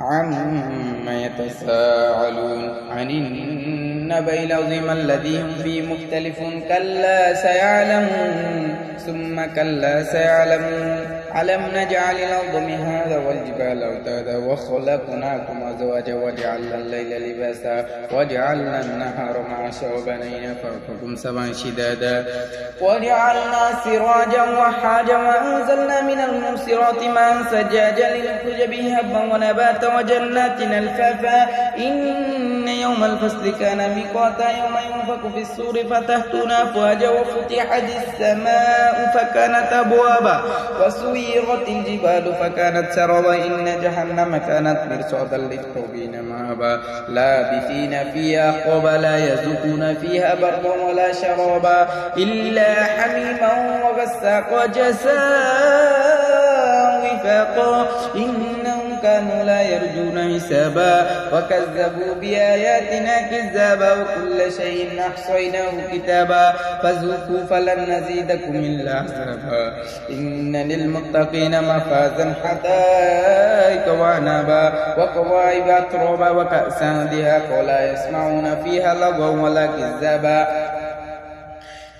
عما يتساءلون عن النبأ العظيم الذي هم فيه مختلفون كلا سيعلمون ثم كلا سيعلمون ألم نجعل الأرض مهادا والجبال أوتادا وخلقناكم أزواجا وجعلنا الليل لباسا وجعلنا النهار معاشا وبنينا فوقكم سبعا شدادا وجعلنا سراجا وحاجا وأنزلنا من المعصرات ماء ثجاجا لنخرج به حبا ونباتا وجنات ألفافا إن يوم الفصل كان ميقاتا يوم ينفخ في الصور فتأتون أفواجا وفتحت السماء فكانت أبوابا وسيرت الجبال فكانت سرابا إن جهنم كانت مرصادا للطاغين مآبا لابثين فيها أحقابا لا يذوقون فيها بردا ولا شرابا إلا حميما وغساقا جزاء وفاقا إنهم كانوا لا يرجون حسابا وكذبوا بآياتنا كذابا وكل شيء أحصيناه كتابا فذوقوا فلن نزيدكم إلا عذابا إن للمتقين مفازا حدائق وعنبا وكواعب أترابا وكأسا دهاقا لا يسمعون فيها لغوا ولا كذابا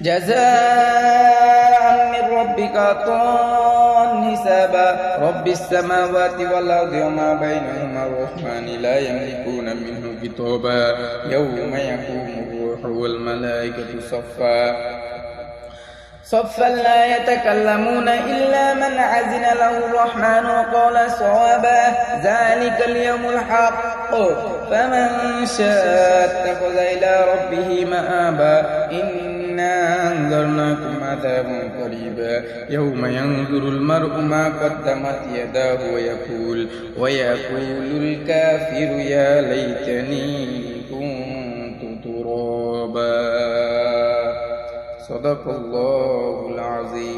جزاء من ربك عطاء حسابا رب السماوات والأرض وما بينهما الرحمن لا يملكون منه خطابا يوم يقوم الروح والملائكة صفا لا يتكلمون إلا من عزن له الرحمن وقال صوابا ذلك اليوم الحق فمن شاء اتخذ إلى ربه مآبا إنا أنذرناكم عذابا قريبا يوم ينظر المرء ما قدمت يداه ويقول الكافر يا ليتني كنت ترابا صدق الله العظيم.